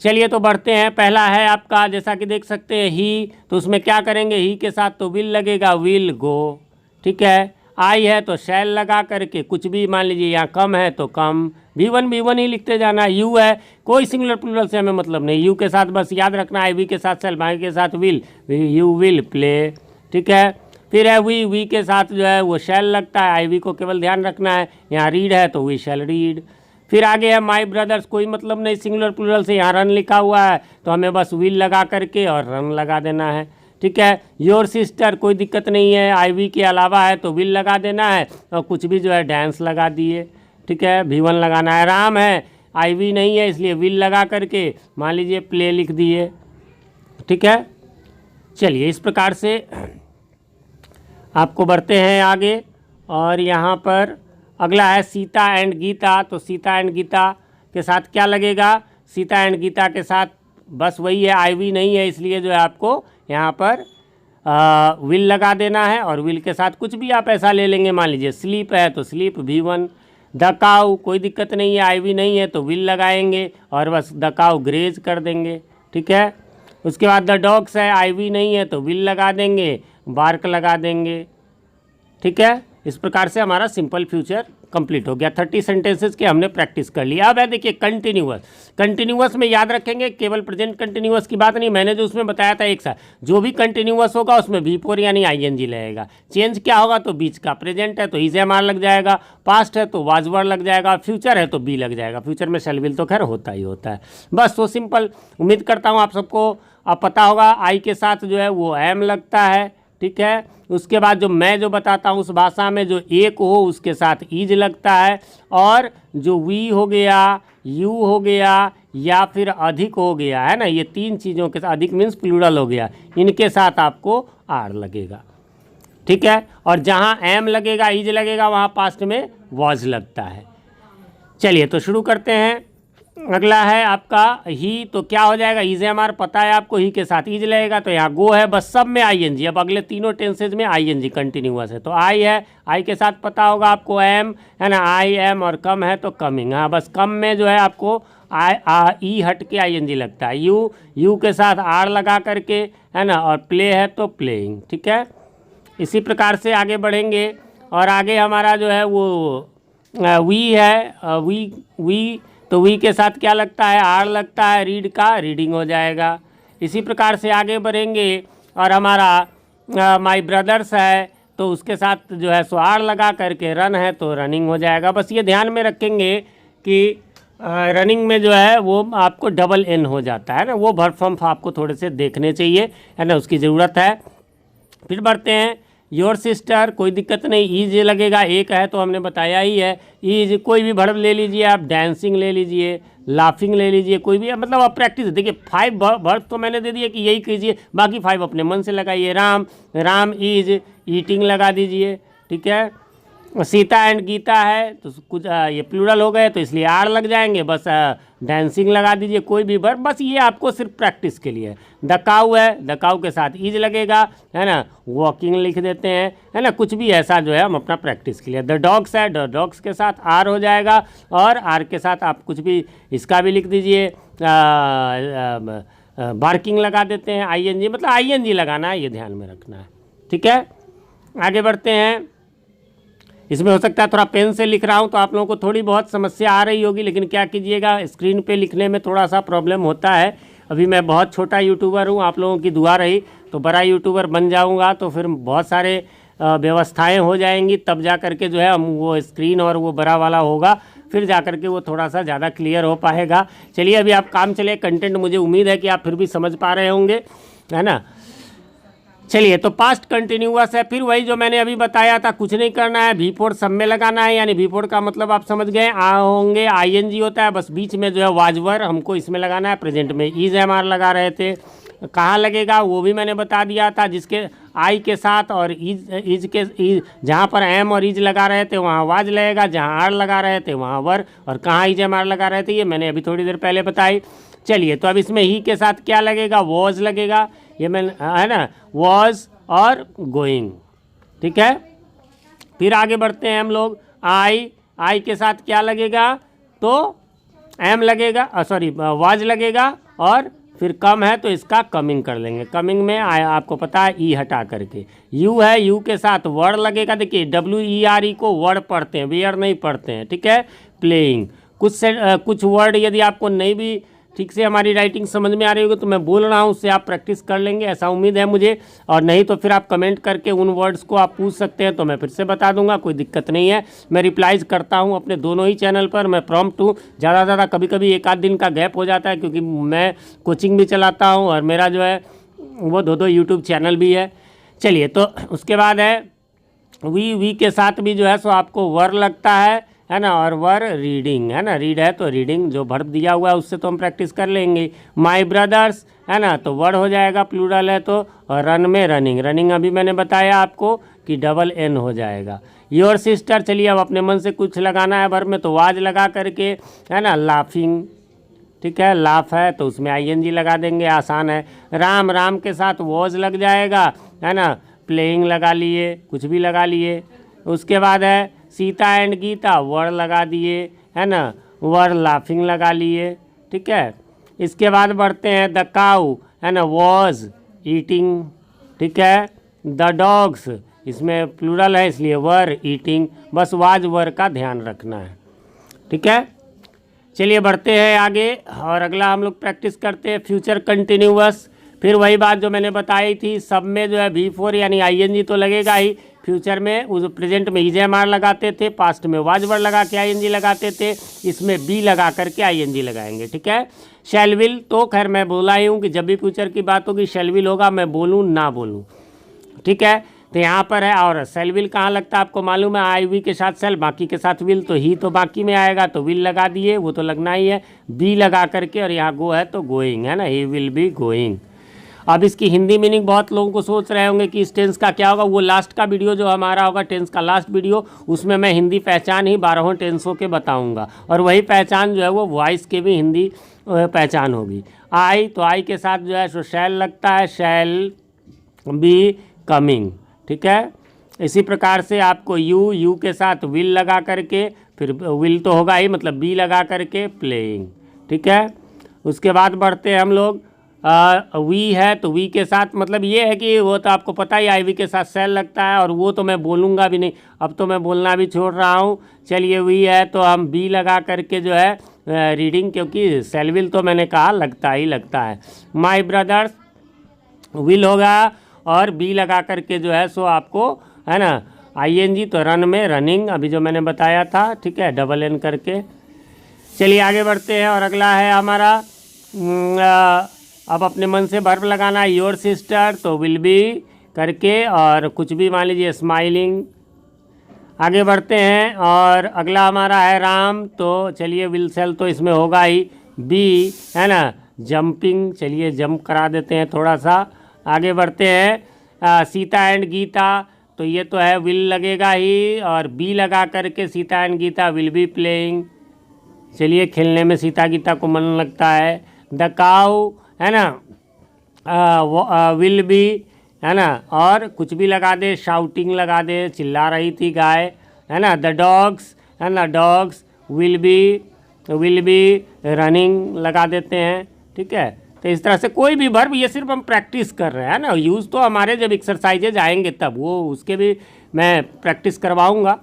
चलिए तो बढ़ते हैं। पहला है आपका, जैसा कि देख सकते हैं ही, तो उसमें क्या करेंगे, ही के साथ तो विल लगेगा, विल गो। ठीक है, आई है तो शैल लगा करके कुछ भी, मान लीजिए यहाँ कम है तो कम, V1 ही लिखते जाना। यू है, कोई सिंगुलर प्लूरल से हमें मतलब नहीं, यू के साथ बस याद रखना है, वी के साथ शैल, बाकी के साथ विल, यू विल प्ले। ठीक है, फिर है वी के साथ जो है वो शैल लगता है, आई वी को केवल ध्यान रखना है। यहाँ रीड है तो वी शैल रीड। फिर आगे है माई ब्रदर्स, कोई मतलब नहीं सिंगुलर प्लूरल से, यहाँ रन लिखा हुआ है तो हमें बस विल लगा करके और रन लगा देना है। ठीक है, योर सिस्टर, कोई दिक्कत नहीं है, IV के अलावा है तो विल लगा देना है, और कुछ भी जो है डांस लगा दिए। ठीक है, V1 लगाना है। राम है, IV नहीं है इसलिए विल लगा करके मान लीजिए प्ले लिख दिए। ठीक है, चलिए इस प्रकार से आपको बढ़ते हैं आगे। और यहाँ पर अगला है सीता एंड गीता, तो सीता एंड गीता के साथ क्या लगेगा, सीता एंड गीता के साथ बस वही है, IV नहीं है इसलिए जो है आपको यहाँ पर विल लगा देना है, और विल के साथ कुछ भी आप ऐसा ले लेंगे, मान लीजिए स्लीप है तो स्लीप V1। द काऊ, कोई दिक्कत नहीं है, IV नहीं है तो विल लगाएंगे और बस द काऊ ग्रेज कर देंगे। ठीक है, उसके बाद द डॉग्स है, IV नहीं है तो विल लगा देंगे, बार्क लगा देंगे। ठीक है, इस प्रकार से हमारा सिंपल फ्यूचर कंप्लीट हो गया। 30 सेंटेंसेस के हमने प्रैक्टिस कर लिया। अब है देखिए कंटिन्यूअस में याद रखेंगे, केवल प्रेजेंट कंटिन्यूअस की बात नहीं, मैंने जो उसमें बताया था एक साथ, जो भी कंटिन्यूअस होगा उसमें V4 यानी ING लगेगा। चेंज क्या होगा, तो बीच का, प्रेजेंट है तो EZMR लग जाएगा, पास्ट है तो वाज वर लग जाएगा, फ्यूचर है तो बी लग जाएगा। फ्यूचर में शैल विल तो खैर होता ही होता है। बस तो सिंपल, उम्मीद करता हूँ आप सबको अब पता होगा। आई के साथ जो है वो एम लगता है। ठीक है, उसके बाद जो मैं जो बताता हूँ उस भाषा में जो एक हो उसके साथ ईज लगता है, और जो वी हो गया, यू हो गया, या फिर अधिक हो गया है ना, ये तीन चीज़ों के साथ, अधिक मीन्स प्लूरल हो गया, इनके साथ आपको आर लगेगा। ठीक है, और जहाँ एम लगेगा, ईज लगेगा, वहाँ पास्ट में वॉज लगता है। चलिए तो शुरू करते हैं। अगला है आपका ही, तो क्या हो जाएगा, EZMR पता है आपको, ही के साथ ईज लगेगा, तो यहाँ गो है, बस सब में ING। अब अगले तीनों टेंसेज में ING कंटिन्यूअस है, तो आई है, आई के साथ पता होगा आपको एम है ना, आई एम, और कम है तो कमिंग। हाँ, बस कम में जो है आपको ई हट के ING लगता है। यू के साथ आर लगा करके है ना, और प्ले है तो प्लेइंग। ठीक है, इसी प्रकार से आगे बढ़ेंगे। और आगे हमारा जो है वो वी है, वी तो वी के साथ क्या लगता है, आर लगता है, रीड का रीडिंग हो जाएगा। इसी प्रकार से आगे बढ़ेंगे और हमारा माय ब्रदर्स है तो उसके साथ जो है सो आर लगा करके रन है तो रनिंग हो जाएगा। बस ये ध्यान में रखेंगे कि रनिंग में जो है वो आपको डबल एन हो जाता है ना, वो वर्ब फॉर्म आपको थोड़े से देखने चाहिए, है ना, उसकी ज़रूरत है। फिर बढ़ते हैं योर सिस्टर, कोई दिक्कत नहीं, ईज लगेगा, एक है तो हमने बताया ही है। ईज कोई भी वर्ब ले लीजिए आप, डांसिंग ले लीजिए, लाफिंग ले लीजिए, कोई भी, मतलब आप प्रैक्टिस देखिए। 5 वर्ब तो मैंने दे दिया कि यही कीजिए, बाकी 5 अपने मन से लगाइए। राम, राम इज ईटिंग लगा दीजिए, ठीक है। सीता एंड गीता है तो कुछ ये प्लूरल हो गए तो इसलिए आर लग जाएंगे, बस डांसिंग लगा दीजिए, कोई भी वर्ब, बस ये आपको सिर्फ प्रैक्टिस के लिए। द काऊ है, द काऊ के साथ ईज लगेगा, है ना, वॉकिंग लिख देते हैं, है ना, कुछ भी ऐसा जो है हम अपना प्रैक्टिस के लिए। द डॉग्स है, द डॉग्स के साथ आर हो जाएगा और आर के साथ आप कुछ भी इसका भी लिख दीजिए, बार्किंग लगा देते हैं, आईएनजी, मतलब आईएनजी लगाना है, ये ध्यान में रखना है, ठीक है। आगे बढ़ते हैं। इसमें हो सकता है थोड़ा पेन से लिख रहा हूँ तो आप लोगों को थोड़ी बहुत समस्या आ रही होगी, लेकिन क्या कीजिएगा, स्क्रीन पे लिखने में थोड़ा सा प्रॉब्लम होता है। अभी मैं बहुत छोटा यूट्यूबर हूँ, आप लोगों की दुआ रही तो बड़ा यूट्यूबर बन जाऊँगा तो फिर बहुत सारे व्यवस्थाएं हो जाएंगी, तब जा कर के जो है हम वो स्क्रीन और वो बड़ा वाला होगा, फिर जा कर के वो थोड़ा सा ज़्यादा क्लियर हो पाएगा। चलिए अभी आप काम चले, कंटेंट मुझे उम्मीद है कि आप फिर भी समझ पा रहे होंगे, है ना। चलिए तो पास्ट कंटिन्यूअस है, फिर वही जो मैंने अभी बताया था, कुछ नहीं करना है, V4 सब में लगाना है, यानी V4 का मतलब आप समझ गए, होंगे आईएनजी होता है, बस बीच में जो है वाजवर हमको इसमें लगाना है। प्रेजेंट में ईज एमआर लगा रहे थे, कहाँ लगेगा वो भी मैंने बता दिया था, जिसके आई के साथ और ईज के जहाँ पर एम और ईज लगा रहे थे वहाँ वाज लगेगा, जहाँ आर लगा रहे थे वहाँ वर, और कहाँ ईज एमआर लगा रहे थे ये मैंने अभी थोड़ी देर पहले बताई। चलिए तो अब इसमें ही के साथ क्या लगेगा, वॉज लगेगा, ये मैं, है ना, वॉज और गोइंग, ठीक है। फिर आगे बढ़ते हैं हम लोग, आई के साथ क्या लगेगा, तो एम लगेगा, सॉरी वाज लगेगा, और फिर कम है तो इसका कमिंग कर लेंगे। कमिंग में आपको पता है ई हटा करके, यू है, यू के साथ वर्ड लगेगा, देखिए WERE को वर्ड पढ़ते हैं, वेयर नहीं पढ़ते हैं, ठीक है। प्लेइंग, कुछ वर्ड यदि आपको नहीं भी ठीक से हमारी राइटिंग समझ में आ रही होगी तो मैं बोल रहा हूँ, उससे आप प्रैक्टिस कर लेंगे, ऐसा उम्मीद है मुझे, और नहीं तो फिर आप कमेंट करके उन वर्ड्स को आप पूछ सकते हैं तो मैं फिर से बता दूंगा, कोई दिक्कत नहीं है। मैं रिप्लाइज करता हूँ अपने दोनों ही चैनल पर, मैं प्रॉम्प्ट हूँ, ज़्यादा से ज़्यादा कभी कभी 1 आध दिन का गैप हो जाता है क्योंकि मैं कोचिंग भी चलाता हूँ और मेरा जो है वो 2 यूट्यूब चैनल भी है। चलिए तो उसके बाद है वी के साथ भी जो है सो आपको वर लगता है ना, और वर रीडिंग, है ना, रीड है तो रीडिंग, जो वर्ब दिया हुआ है उससे तो हम प्रैक्टिस कर लेंगे। माय ब्रदर्स, है ना, तो वर्ड हो जाएगा, प्लूरल है तो, और रन में रनिंग, रनिंग अभी मैंने बताया आपको कि डबल एन हो जाएगा। योर सिस्टर, चलिए अब अपने मन से कुछ लगाना है वर्ब में, तो वाज लगा करके, है ना, लाफिंग, ठीक है, लाफ है तो उसमें आईएनजी लगा देंगे, आसान है। राम, राम के साथ वॉज लग जाएगा, है ना, प्लेइंग लगा लिए, कुछ भी लगा लिए। उसके बाद है सीता एंड गीता, वर लगा दिए, है ना, वर लाफिंग लगा लिए, ठीक है। इसके बाद बढ़ते हैं द काऊ, है ना, वॉज ईटिंग, ठीक है। द डॉग्स, इसमें प्लूरल है इसलिए वर ईटिंग, बस वाज वर का ध्यान रखना है, ठीक है। चलिए बढ़ते हैं आगे और अगला हम लोग प्रैक्टिस करते हैं फ्यूचर कंटिन्यूअस। फिर वही बात जो मैंने बताई थी, सब में जो है V4 यानी आईएनजी तो लगेगा ही, फ्यूचर में उस प्रेजेंट में EJMR लगाते थे, पास्ट में वाज वर्ड लगा के आईएनजी लगाते थे, इसमें बी लगा करके आईएनजी लगाएंगे, ठीक है। शैल विल तो खैर मैं बोला ही हूँ कि जब भी फ्यूचर की बात होगी शैल विल होगा, मैं बोलूँ ना बोलूँ, ठीक है। तो यहाँ पर है और सेल विल कहाँ लगता है आपको मालूम है, आई वी के साथ सेल, बाकी के साथ विल, तो ही तो बाकी में आएगा तो विल लगा दिए, वो तो लगना ही है, बी लगा करके, और यहाँ गो है तो गोइंग, है ना, ही विल बी गोइंग। अब इसकी हिंदी मीनिंग बहुत लोगों को सोच रहे होंगे कि इस टेंस का क्या होगा, वो लास्ट का वीडियो जो हमारा होगा टेंस का लास्ट वीडियो, उसमें मैं हिंदी पहचान ही 12 टेंसों के बताऊंगा, और वही पहचान जो है वो वॉइस के भी हिंदी पहचान होगी। आई तो आई के साथ जो है सो शैल लगता है, शैल बी कमिंग, ठीक है। इसी प्रकार से आपको यू के साथ विल लगा करके, फिर विल तो होगा ही, मतलब बी लगा करके प्लेइंग, ठीक है। उसके बाद बढ़ते हैं हम लोग, वी है तो वी के साथ, मतलब ये है कि वो तो आपको पता ही आई वी के साथ सेल लगता है, और वो तो मैं बोलूँगा भी नहीं, अब तो मैं बोलना भी छोड़ रहा हूँ। चलिए वी है तो हम बी लगा करके जो है रीडिंग, क्योंकि सेल तो मैंने कहा लगता ही लगता है। माई ब्रदर्स विल होगा और बी लगा करके जो है सो आपको है ना आईएनजी, तो रन में रनिंग अभी जो मैंने बताया था, ठीक है, डबल एन करके। चलिए आगे बढ़ते हैं और अगला है हमारा अब अपने मन से वर्ब लगाना है। योर सिस्टर तो विल बी करके और कुछ भी मान लीजिए स्माइलिंग। आगे बढ़ते हैं और अगला हमारा है राम, तो चलिए विल सेल तो इसमें होगा ही। बी है ना जंपिंग, चलिए जंप करा देते हैं थोड़ा सा। आगे बढ़ते हैं सीता एंड गीता, तो ये तो है विल लगेगा ही और बी लगा करके Sita and Gita will be playing. चलिए खेलने में सीता गीता को मन लगता है। द काऊ है ना विल बी है ना और कुछ भी लगा दे, शाउटिंग लगा दे, चिल्ला रही थी गाय है ना। द डॉग्स है ना डॉग्स विल बी रनिंग लगा देते हैं, ठीक है। तो इस तरह से कोई भी वर्ब, ये सिर्फ हम प्रैक्टिस कर रहे हैं ना, यूज़ तो हमारे जब एक्सरसाइजेज आएंगे तब वो उसके भी मैं प्रैक्टिस करवाऊंगा।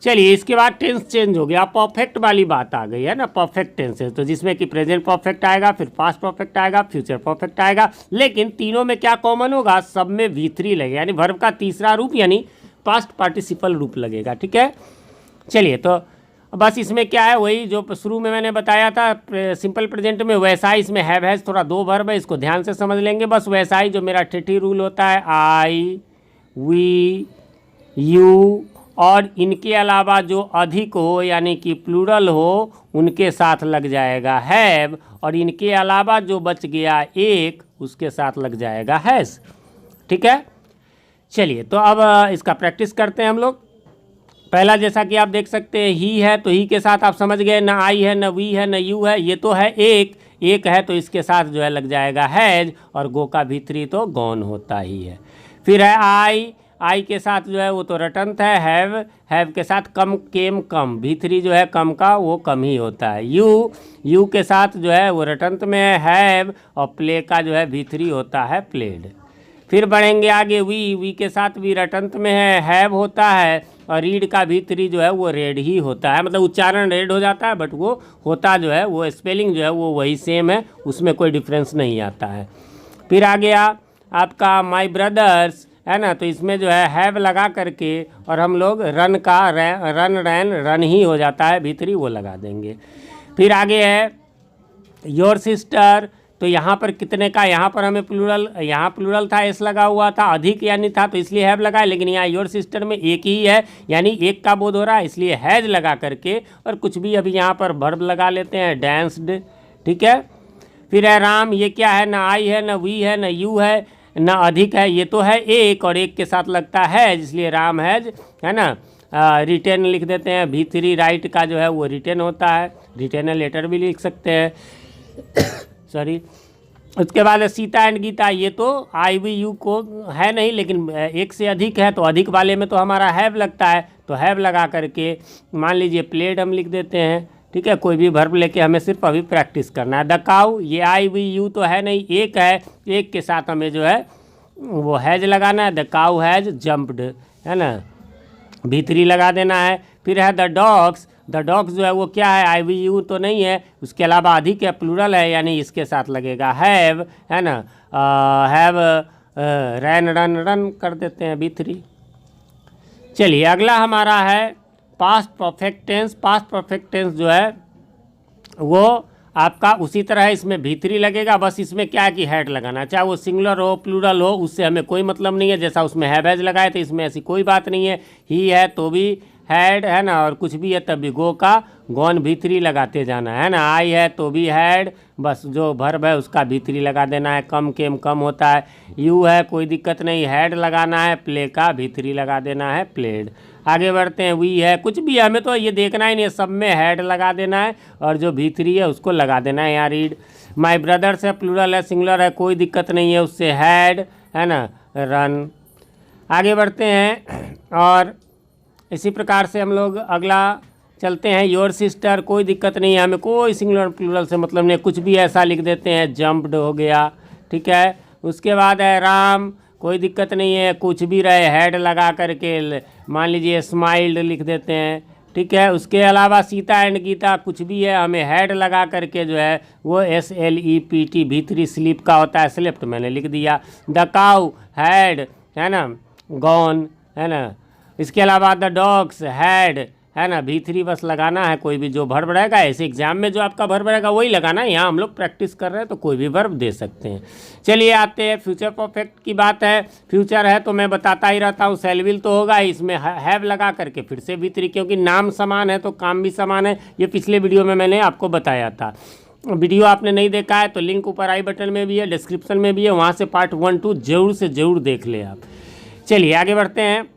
चलिए इसके बाद टेंस चेंज हो गया, परफेक्ट वाली बात आ गई है ना, परफेक्ट टेंसेस, तो जिसमें कि प्रेजेंट परफेक्ट आएगा, फिर पास्ट परफेक्ट आएगा, फ्यूचर परफेक्ट आएगा। लेकिन तीनों में क्या कॉमन होगा, सब में V3 लगेगा, यानी वर्ब का तीसरा रूप यानी पास्ट पार्टिसिपल रूप लगेगा, ठीक है। चलिए तो बस इसमें क्या है, वही जो शुरू में मैंने बताया था सिंपल प्रेजेंट में वैसा ही इसमें हैव हैज, थोड़ा दो वर्ब है, इसको ध्यान से समझ लेंगे। बस वैसा ही जो मेरा ठेठी रूल होता है, आई वी यू, और इनके अलावा जो अधिक हो यानी कि प्लूरल हो उनके साथ लग जाएगा हैव, और इनके अलावा जो बच गया एक उसके साथ लग जाएगा हैज़, ठीक है। चलिए तो अब इसका प्रैक्टिस करते हैं हम लोग। पहला जैसा कि आप देख सकते हैं ही है, तो ही के साथ आप समझ गए, ना आई है, ना वी है, ना यू है, ये तो है एक है, तो इसके साथ जो है लग जाएगा हैज, और गो का V3 तो गॉन होता ही है। फिर है आई के साथ जो है वो तो रटंत है। हैव के साथ कम केम कम, V3 जो है कम का वो कम ही होता है। यू के साथ जो है वो रटंत में है हैव, और प्ले का जो है V3 होता है प्लेड। फिर बढ़ेंगे आगे, वी के साथ भी रटंत में है हैव होता है, और रीड का V3 जो है वो रेड ही होता है, मतलब उच्चारण रेड हो जाता है, बट वो होता जो है वो स्पेलिंग जो है वो वही सेम है, उसमें कोई डिफरेंस नहीं आता है। फिर आ गया आपका माई ब्रदर्स है ना, तो इसमें जो है हैव लगा करके और हम लोग रन का रन ही हो जाता है, V3 वो लगा देंगे। फिर आगे है योर सिस्टर, तो यहाँ पर कितने का, यहाँ पर हमें प्लूरल, यहाँ प्लूरल था, एस लगा हुआ था, अधिक यानी था तो इसलिए हैव लगाए, लेकिन यहाँ योर सिस्टर में एक ही है यानी एक का बोध हो रहा है, इसलिए हैज लगा करके और कुछ भी अभी यहाँ पर वर्ब लगा लेते हैं, डांस्ड, ठीक है। फिर है राम, ये क्या है, ना आई है, ना वी है, ना यू है, ना अधिक है, ये तो है एक, और एक के साथ लगता है इसलिए राम हैज है ना। रिटेन लिख देते हैं, V3 राइट का जो है वो रिटेन होता है, रिटेन लेटर भी लिख सकते हैं सॉरी। उसके बाद सीता एंड गीता, ये तो आई वी यू को है नहीं, लेकिन एक से अधिक है तो अधिक वाले में तो हमारा हैव लगता है, तो हैव लगा करके मान लीजिए प्लेड हम लिख देते हैं, ठीक है। कोई भी वर्ब लेके हमें सिर्फ अभी प्रैक्टिस करना है। द काऊ, ये आई वी यू तो है नहीं, एक है, एक के साथ हमें जो है वो हैज लगाना है, द काऊ हैज जंप्ड है ना, V3 लगा देना है। फिर है द डॉग्स जो है वो क्या है, आई वी यू तो नहीं है, उसके अलावा अधिक है, प्लूरल है, यानी इसके साथ लगेगा हैव है ना। हैव रन कर देते हैं V3। चलिए अगला हमारा है past perfect tense. Past perfect tense जो है वो आपका उसी तरह है, इसमें V3 लगेगा, बस इसमें क्या है कि हैड लगाना, चाहे वो सिंगुलर हो प्लूरल हो उससे हमें कोई मतलब नहीं है, जैसा उसमें हैव हैज लगाए थे इसमें ऐसी कोई बात नहीं है। ही है तो भी हैड है ना, और कुछ भी है तब भी गो का गॉन V3 लगाते जाना है ना। आई है तो भी हैड, बस जो वर्ब है उसका V3 लगा देना है, कम केम कम होता है। यू है कोई दिक्कत नहीं, हैड लगाना है, प्ले का V3 लगा देना है प्लेड। आगे बढ़ते हैं, वी है कुछ भी हमें तो ये देखना ही नहीं है, सब में हैड लगा देना है और जो V3 है उसको लगा देना है। यहाँ रीड माई ब्रदर्स है, प्लूरल है सिंगुलर है कोई दिक्कत नहीं है, उससे हैड है ना रन। आगे बढ़ते हैं और इसी प्रकार से हम लोग अगला चलते हैं, योर सिस्टर कोई दिक्कत नहीं है, हमें कोई सिंगुलर प्लूरल से मतलब नहीं, कुछ भी ऐसा लिख देते हैं, जंप्ड हो गया, ठीक है। उसके बाद है राम, कोई दिक्कत नहीं है, कुछ भी रहे हैड लगा करके मान लीजिए स्माइल्ड लिख देते हैं, ठीक है। उसके अलावा सीता एंड गीता कुछ भी है, हमें हैड लगा करके जो है वो SLEPT V3 स्लीप का होता है, स्लेप्ट मैंने लिख दिया। द काउ हैड, है ना, गॉन, है ना। इसके अलावा द डॉग्स हैड, है ना, V3 बस लगाना है, कोई भी जो वर्ब रहेगा, ऐसे एग्जाम में जो आपका वर्ब रहेगा वही लगाना है। यहाँ हम लोग प्रैक्टिस कर रहे हैं तो कोई भी वर्ब दे सकते हैं। चलिए आते हैं फ्यूचर परफेक्ट की बात है। फ्यूचर है तो मैं बताता ही रहता हूँ, शैल विल तो होगा ही, इसमें हैव लगा करके फिर से V3, क्योंकि नाम समान है तो काम भी समान है। ये पिछले वीडियो में मैंने आपको बताया था। वीडियो आपने नहीं देखा है तो लिंक ऊपर आई बटन में भी है, डिस्क्रिप्शन में भी है, वहाँ से पार्ट 1 2 जरूर से ज़रूर देख ले आप। चलिए आगे बढ़ते हैं।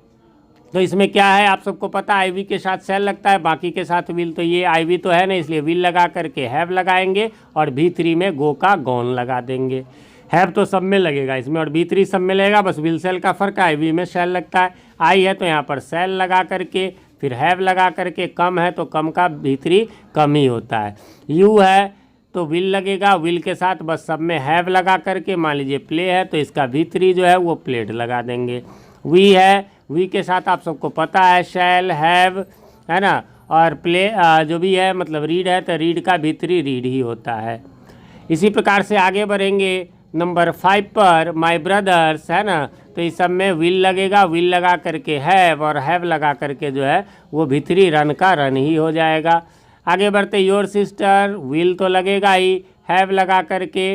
तो इसमें क्या है आप सबको पता, आईवी के साथ शैल लगता है, बाकी के साथ विल। तो ये आईवी तो है ना, इसलिए विल लगा करके हैव लगाएंगे और V3 में गो का गॉन लगा देंगे। हैव तो सब में लगेगा इसमें और V3 सब में लगेगा, बस विल शैल का फ़र्क है, आईवी में शैल लगता है। आई है तो यहाँ पर शैल लगा करके फिर हैव लगा करके, कम है तो कम का V3 कम ही होता है। यू है तो विल लगेगा, विल के साथ बस सब में हैव लगा करके, मान लीजिए प्ले है तो इसका V3 जो है वो प्लेड लगा देंगे। वी है, वी के साथ आप सबको पता है शैल, हैव, है ना, और प्ले जो भी है मतलब रीड है तो रीड का V3 रीड ही होता है। इसी प्रकार से आगे बढ़ेंगे नंबर 5 पर, माय ब्रदर्स, है ना, तो इस सब में विल लगेगा, विल लगा करके हैव और हैव लगा करके जो है वो V3 रन का रन ही हो जाएगा। आगे बढ़ते योर सिस्टर, विल तो लगेगा ही, हैव लगा करके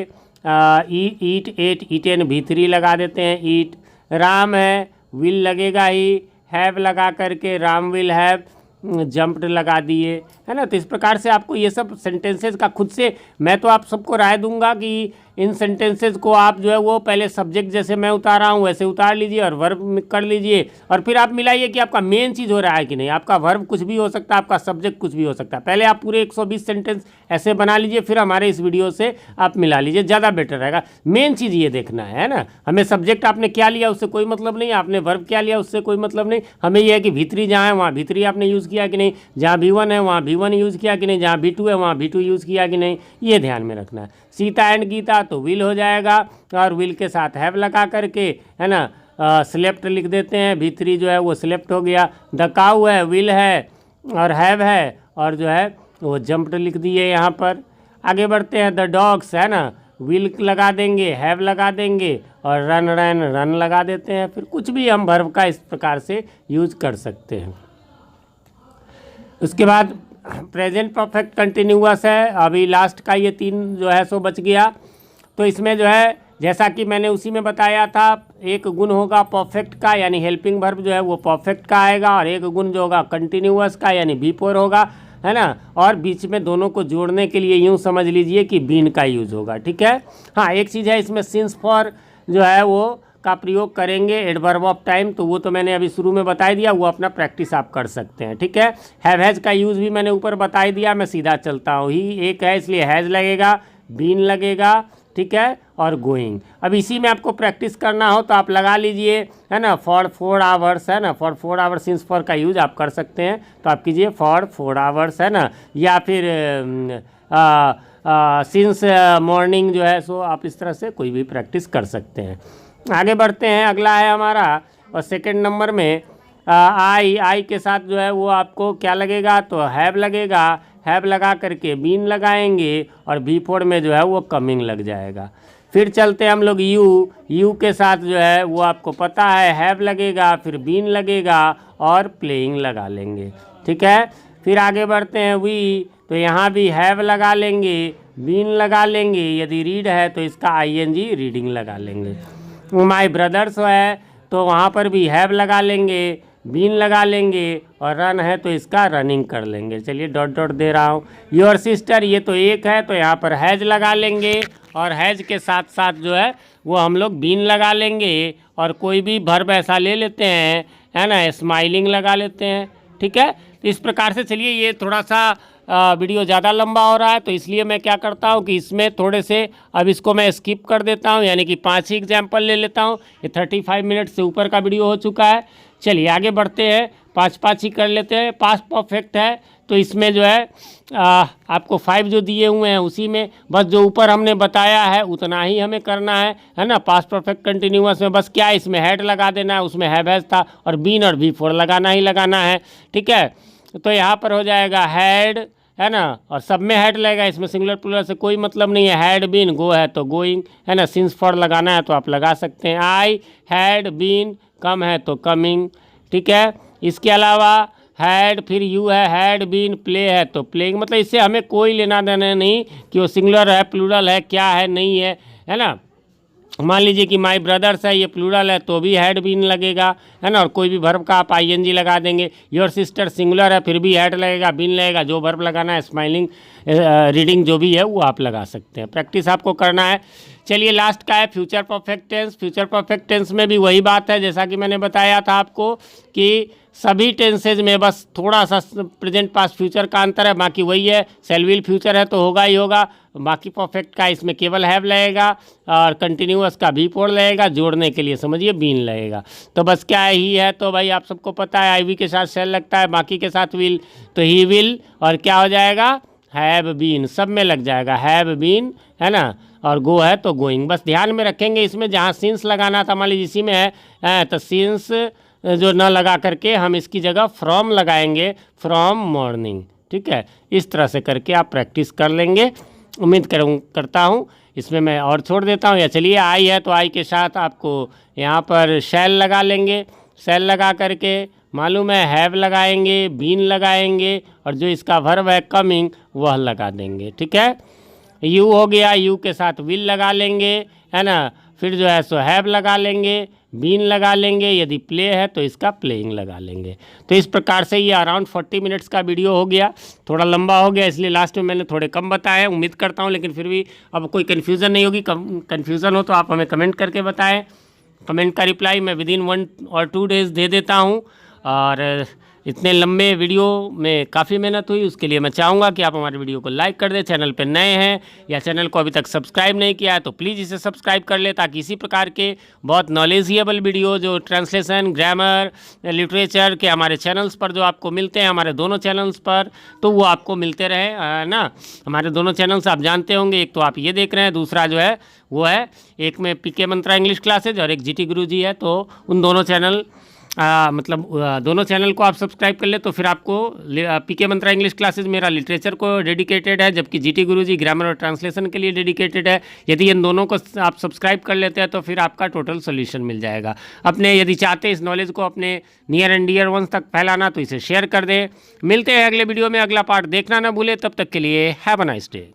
ईट एट ईटेन V3 लगा देते हैं, ईट। राम है, विल लगेगा ही, हैव लगा करके राम विल हैव जंप्ड लगा दिए, है ना। तो इस प्रकार से आपको ये सब सेंटेंसेस का खुद से, मैं तो आप सबको राय दूंगा कि इन सेंटेंसेस को आप जो है वो पहले सब्जेक्ट जैसे मैं उतार रहा हूँ वैसे उतार लीजिए और वर्ब कर लीजिए, और फिर आप मिलाइए कि आपका मेन चीज़ हो रहा है कि नहीं। आपका वर्ब कुछ भी हो सकता है, आपका सब्जेक्ट कुछ भी हो सकता है। पहले आप पूरे 120 सेंटेंस ऐसे बना लीजिए, फिर हमारे इस वीडियो से आप मिला लीजिए, ज़्यादा बेटर रहेगा। मेन चीज़ ये देखना है ना, हमें सब्जेक्ट आपने क्या लिया उससे कोई मतलब नहीं, आपने वर्ब क्या लिया उससे कोई मतलब नहीं। हमें यह है कि V3 जहाँ है वहाँ V3 आपने यूज़ किया कि नहीं, जहाँ V1 है वहाँ V1 यूज़ किया कि नहीं, जहाँ V2 है वहाँ V2 यूज़ किया कि नहीं, ये ध्यान में रखना है। सीता एंड गीता तो विल हो जाएगा और विल के साथ हैव लगा करके, है ना, स्लेप्ट लिख देते हैं, V3 जो है वो स्लेप्ट हो गया। द काउ है, विल है और हैव है और जो है वो जंप्ड लिख दिए यहाँ पर। आगे बढ़ते हैं, द डॉग्स, है ना, विल लगा देंगे, हैव लगा देंगे और रन रन रन लगा देते हैं। फिर कुछ भी हम वर्ब का इस प्रकार से यूज कर सकते हैं। उसके बाद प्रेजेंट परफेक्ट कंटिन्यूअस है, अभी लास्ट का ये 3 जो है सो बच गया। तो इसमें जो है जैसा कि मैंने उसी में बताया था, एक गुण होगा परफेक्ट का यानी हेल्पिंग वर्ब जो है वो परफेक्ट का आएगा, और एक गुण जो होगा कंटिन्यूअस का यानी B4 होगा, है ना। और बीच में दोनों को जोड़ने के लिए यूँ समझ लीजिए कि बीन का यूज़ होगा, ठीक है। हाँ, एक चीज़ है इसमें सिंस फॉर जो है वो का प्रयोग करेंगे एडवर्ब ऑफ टाइम, तो वो तो मैंने अभी शुरू में बता दिया, वो अपना प्रैक्टिस आप कर सकते हैं, ठीक है। हैव हैज़ का यूज़ भी मैंने ऊपर बता ही दिया, मैं सीधा चलता हूँ। ही एक है इसलिए हैज़ लगेगा, बीन लगेगा, ठीक है, और गोइंग। अब इसी में आपको प्रैक्टिस करना हो तो आप लगा लीजिए, है ना, फॉर 4 आवर्स, है ना, फॉर 4 आवर्स सिंस फॉर का यूज़ आप कर सकते हैं, तो आप कीजिए फॉर 4 आवर्स, है ना, या फिर सिंस मॉर्निंग जो है सो आप इस तरह से कोई भी प्रैक्टिस कर सकते हैं। आगे बढ़ते हैं, अगला है हमारा और सेकंड नंबर में आई के साथ जो है वो आपको क्या लगेगा, तो हैव लगेगा, हैव लगा करके बीन लगाएंगे और B4 में जो है वो कमिंग लग जाएगा। फिर चलते हैं हम लोग यू के साथ जो है वो आपको पता है हैव लगेगा, फिर बीन लगेगा और प्लेइंग लगा लेंगे, ठीक है। फिर आगे बढ़ते हैं वी, तो यहाँ भी हैव लगा लेंगे, बीन लगा लेंगे, यदि रीड है तो इसका ING रीडिंग लगा लेंगे। माय ब्रदर्स है तो वहाँ पर भी हैव लगा लेंगे, बीन लगा लेंगे और रन है तो इसका रनिंग कर लेंगे। चलिए डॉट डॉट दे रहा हूँ। योर सिस्टर ये तो एक है तो यहाँ पर हैज़ लगा लेंगे और हैज़ के साथ साथ जो है वो हम लोग बीन लगा लेंगे और कोई भी वर्ब ऐसा ले लेते हैं, है ना, स्माइलिंग लगा लेते हैं, ठीक है। तो इस प्रकार से चलिए, ये थोड़ा सा वीडियो ज़्यादा लंबा हो रहा है तो इसलिए मैं क्या करता हूँ कि इसमें थोड़े से अब इसको मैं स्किप कर देता हूँ, यानी कि 5 ही एग्जाम्पल ले लेता हूँ। ये 35 मिनट से ऊपर का वीडियो हो चुका है। चलिए आगे बढ़ते हैं, 5 ही कर लेते हैं। पास्ट परफेक्ट है तो इसमें जो है आपको 5 जो दिए हुए हैं उसी में बस जो ऊपर हमने बताया है उतना ही हमें करना है ना। पास्ट परफेक्ट कंटिन्यूअस में बस क्या है, इसमें हैड लगा देना है, उसमें हैव हैज़ था और बीन और B4 लगाना ही लगाना है, ठीक है। तो यहाँ पर हो जाएगा हैड, है ना, और सब में हैड लगेगा, इसमें सिंगुलर प्लूरल से कोई मतलब नहीं है। हैड बीन, गो है तो गोइंग, है ना, सिंस फॉर लगाना है तो आप लगा सकते हैं। आई हैड बीन, कम है तो कमिंग, ठीक है। इसके अलावा हैड, फिर यू है, हैड बीन, प्ले है तो प्लेइंग, मतलब इससे हमें कोई लेना देना नहीं कि वो सिंगुलर है, प्लूरल है, क्या है, नहीं है ना। मान लीजिए कि माई ब्रदर्स है, ये प्लूरल है तो भी हैड बीन लगेगा, है ना, और कोई भी वर्ब का आप आईएनजी लगा देंगे। योर सिस्टर सिंगुलर है, फिर भी हैड लगेगा, बीन लगेगा, जो वर्ब लगाना है, स्माइलिंग, रीडिंग, जो भी है वो आप लगा सकते हैं। प्रैक्टिस आपको करना है। चलिए लास्ट का है future perfect tense. Future perfect tense में भी वही बात है, जैसा कि मैंने बताया था आपको कि सभी टेंसेज में बस थोड़ा सा प्रेजेंट पास्ट फ्यूचर का अंतर है, बाकी वही है। सेल विल फ्यूचर है तो होगा ही होगा, बाकी परफेक्ट का इसमें केवल हैव लगेगा और कंटिन्यूअस का भी फोर लगेगा, जोड़ने के लिए समझिए बीन लगेगा। तो बस क्या है, ही है तो भाई आप सबको पता है आईवी के साथ शेल लगता है, बाकी के साथ विल तो ही विल, और क्या हो जाएगा, हैव बीन, सब में लग जाएगा हैव बीन, है ना, और गो है तो गोइंग। बस ध्यान में रखेंगे इसमें जहाँ सिंस लगाना था, मान लीजिए इसी में है तो सिंस जो न लगा करके हम इसकी जगह फ्रॉम लगाएंगे, फ्रॉम मॉर्निंग, ठीक है। इस तरह से करके आप प्रैक्टिस कर लेंगे, उम्मीद करता हूँ। इसमें मैं और छोड़ देता हूँ, या चलिए आई है तो आई के साथ आपको यहाँ पर शैल लगा लेंगे, शैल लगा करके मालूम है हैव लगाएंगे, बीन लगाएंगे, और जो इसका वर्ब है कमिंग वह लगा देंगे, ठीक है। यू हो गया, यू के साथ विल लगा लेंगे, है ना, फिर जो है सो हैव लगा लेंगे, बीन लगा लेंगे, यदि प्ले है तो इसका प्लेइंग लगा लेंगे। तो इस प्रकार से ये अराउंड 40 मिनट्स का वीडियो हो गया, थोड़ा लंबा हो गया इसलिए लास्ट में मैंने थोड़े कम बताए, उम्मीद करता हूँ, लेकिन फिर भी अब कोई कन्फ्यूज़न नहीं होगी। कन्फ्यूज़न हो तो आप हमें कमेंट करके बताएं, कमेंट का रिप्लाई मैं विदिन 1 और 2 डेज़ दे देता हूँ। और इतने लंबे वीडियो में काफ़ी मेहनत हुई, उसके लिए मैं चाहूँगा कि आप हमारे वीडियो को लाइक कर दें। चैनल पर नए हैं या चैनल को अभी तक सब्सक्राइब नहीं किया है तो प्लीज़ इसे सब्सक्राइब कर ले, ताकि इसी प्रकार के बहुत नॉलेजेबल वीडियो जो ट्रांसलेशन, ग्रामर, लिटरेचर के हमारे चैनल्स पर जो आपको मिलते हैं, हमारे दोनों चैनल्स पर, तो वो आपको मिलते रहे ना। हमारे दोनों चैनल्स आप जानते होंगे, एक तो आप ये देख रहे हैं, दूसरा जो है वो है, एक में पीके मंत्रा इंग्लिश क्लासेज और एक जीटी गुरुजी है। तो उन दोनों चैनल दोनों चैनल को आप सब्सक्राइब कर ले तो फिर आपको पीके मंत्रा इंग्लिश क्लासेस मेरा लिटरेचर को डेडिकेटेड है, जबकि जीटी गुरुजी ग्रामर और ट्रांसलेशन के लिए डेडिकेटेड है। यदि इन दोनों को आप सब्सक्राइब कर लेते हैं तो फिर आपका टोटल सोल्यूशन मिल जाएगा। अपने यदि चाहते हैं इस नॉलेज को अपने नियर एंड डियर वंस तक फैलाना तो इसे शेयर कर दें। मिलते हैं अगले वीडियो में, अगला पार्ट देखना ना भूले। तब तक के लिए हैव अ नाइस डे।